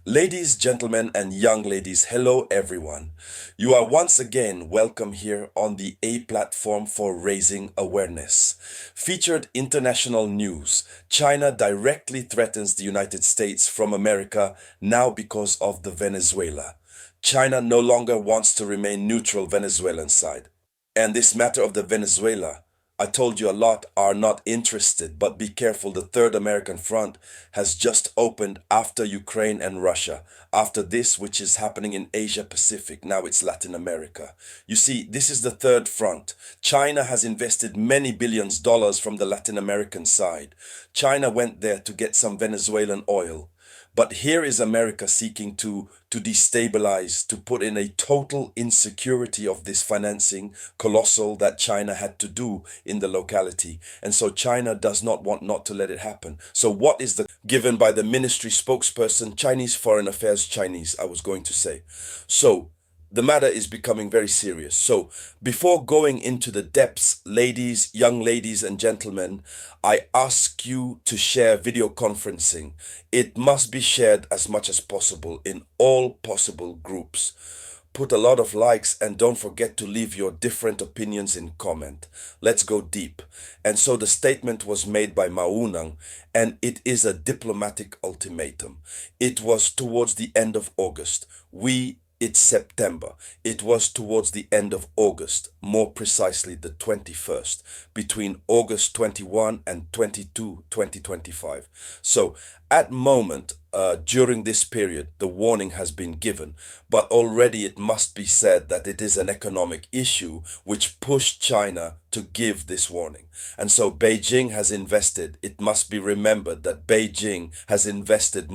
Ladies, gentlemen, and young ladies, hello everyone. You are once again welcome here on the A platform for raising awareness. Featured international news. China directly threatens the United States from America now because of the Venezuela. China no longer wants to remain neutral Venezuelan side. And this matter of the Venezuela, I told you a lot are not interested, but be careful. The Third American Front has just opened after Ukraine and Russia. After this, which is happening in Asia Pacific, now it's Latin America. You see, this is the third front. China has invested many billions dollars from the Latin American side. China went there to get some Venezuelan oil. But here is America seeking to destabilize, to put in a total insecurity of this financing colossal that China had to do in the locality. And so China does not want not to let it happen. So what is the given by the ministry spokesperson, Chinese Foreign Affairs Chinese, I was going to say. So the matter is becoming very serious. So before going into the depths, ladies, young ladies and gentlemen, I ask you to share video conferencing. It must be shared as much as possible in all possible groups. Put a lot of likes and don't forget to leave your different opinions in comment. Let's go deep. And so the statement was made by Maunang, and it is a diplomatic ultimatum. It was towards the end of August. It's September. It was towards the end of August, more precisely the 21st, between August 21 and 22, 2025. So at moment, during this period, the warning has been given, but already it must be said that it is an economic issue which pushed China to give this warning. And so Beijing has invested, it must be remembered that Beijing has invested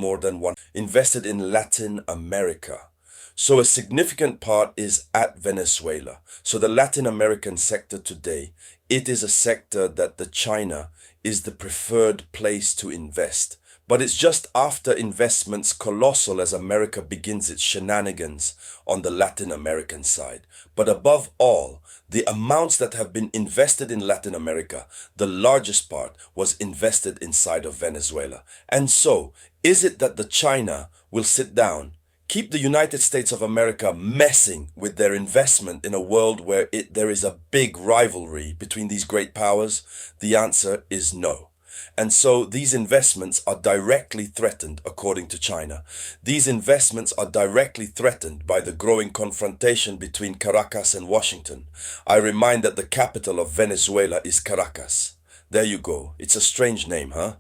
invested in Latin America. So a significant part is at Venezuela. So the Latin American sector today, it is a sector that the China is the preferred place to invest. But it's just after investments colossal as America begins its shenanigans on the Latin American side. But above all, the amounts that have been invested in Latin America, the largest part was invested inside of Venezuela. And so, is it that the China will sit down, keep the United States of America messing with their investment in a world where there is a big rivalry between these great powers? The answer is no. And so these investments are directly threatened, according to China. These investments are directly threatened by the growing confrontation between Caracas and Washington. I remind that the capital of Venezuela is Caracas. There you go. It's a strange name, huh?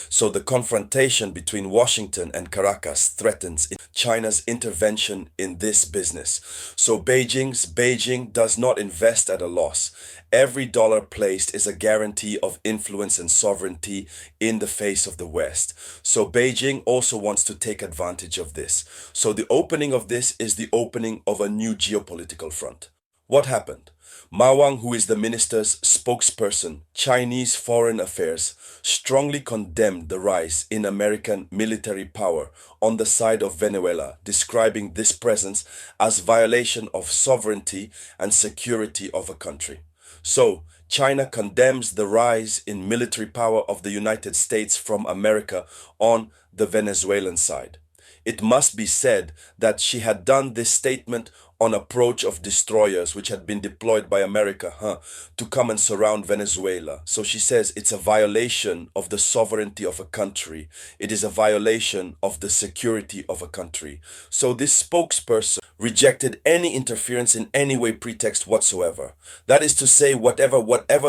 So the confrontation between Washington and Caracas threatens China's intervention in this business. So Beijing does not invest at a loss. Every dollar placed is a guarantee of influence and sovereignty in the face of the West. So Beijing also wants to take advantage of this. So the opening of this is the opening of a new geopolitical front. What happened? Ma Wang, who is the minister's spokesperson, Chinese Foreign Affairs, strongly condemned the rise in American military power on the side of Venezuela, describing this presence as violation of sovereignty and security of a country. So, China condemns the rise in military power of the United States from America on the Venezuelan side. It must be said that she had done this statement on approach of destroyers which had been deployed by America to come and surround Venezuela. So she says it's a violation of the sovereignty of a country. It is a violation of the security of a country. So this spokesperson rejected any interference in any way pretext whatsoever. That is to say, whatever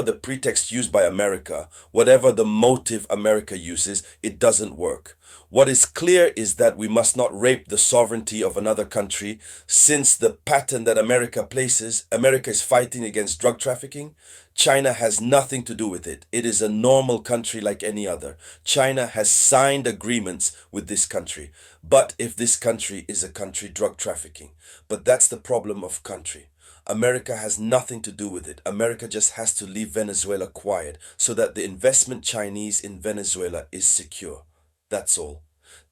the pretext used by America, whatever the motive America uses, it doesn't work. What is clear is that we must not rape the sovereignty of another country, since the pattern that America places, America is fighting against drug trafficking. China has nothing to do with it. It is a normal country like any other. China has signed agreements with this country. But if this country is a country drug trafficking, but that's the problem of country. America has nothing to do with it. America just has to leave Venezuela quiet so that the investment Chinese in Venezuela is secure. That's all.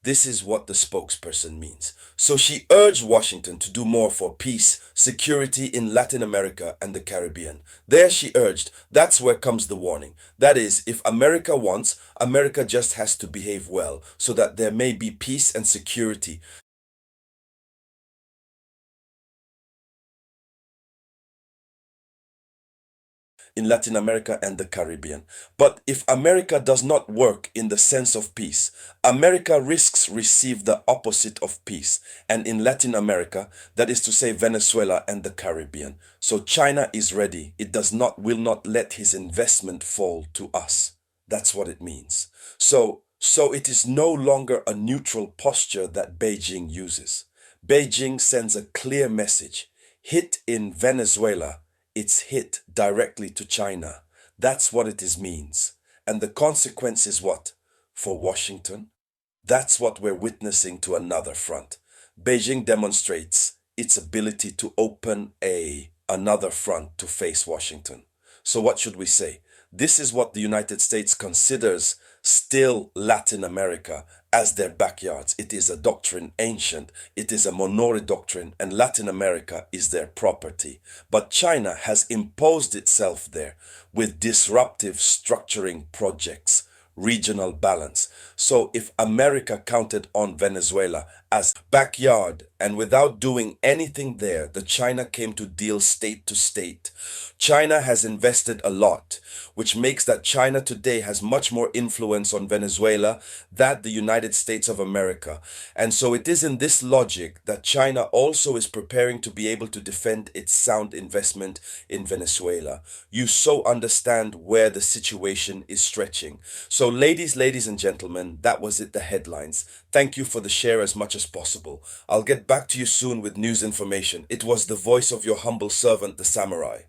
This is what the spokesperson means. So she urged Washington to do more for peace, security in Latin America and the Caribbean. There she urged, that's where comes the warning. That is, if America wants, America just has to behave well so that there may be peace and security in Latin America and the Caribbean. But if America does not work in the sense of peace, America risks receive the opposite of peace. And in Latin America, that is to say Venezuela and the Caribbean. So China is ready. It will not let his investment fall to us. That's what it means. So it is no longer a neutral posture that Beijing uses. Beijing sends a clear message. Hit in Venezuela, it's hit directly to China. That's what means. And the consequence is what? For Washington? That's what we're witnessing to another front. Beijing demonstrates its ability to open another front to face Washington. So what should we say? This is what the United States considers still Latin America as their backyards. It is a doctrine ancient. It is a Monori doctrine, and Latin America is their property. But China has imposed itself there with disruptive structuring projects, regional balance. So if America counted on Venezuela as backyard and without doing anything there, the China came to deal state to state. China has invested a lot, which makes that China today has much more influence on Venezuela than the United States of America. And so it is in this logic that China also is preparing to be able to defend its sound investment in Venezuela. You so understand where the situation is stretching. So ladies and gentlemen, that was it, the headlines. Thank you for the share as much as possible. I'll get back to you soon with news information. It was the voice of your humble servant, the Samurai.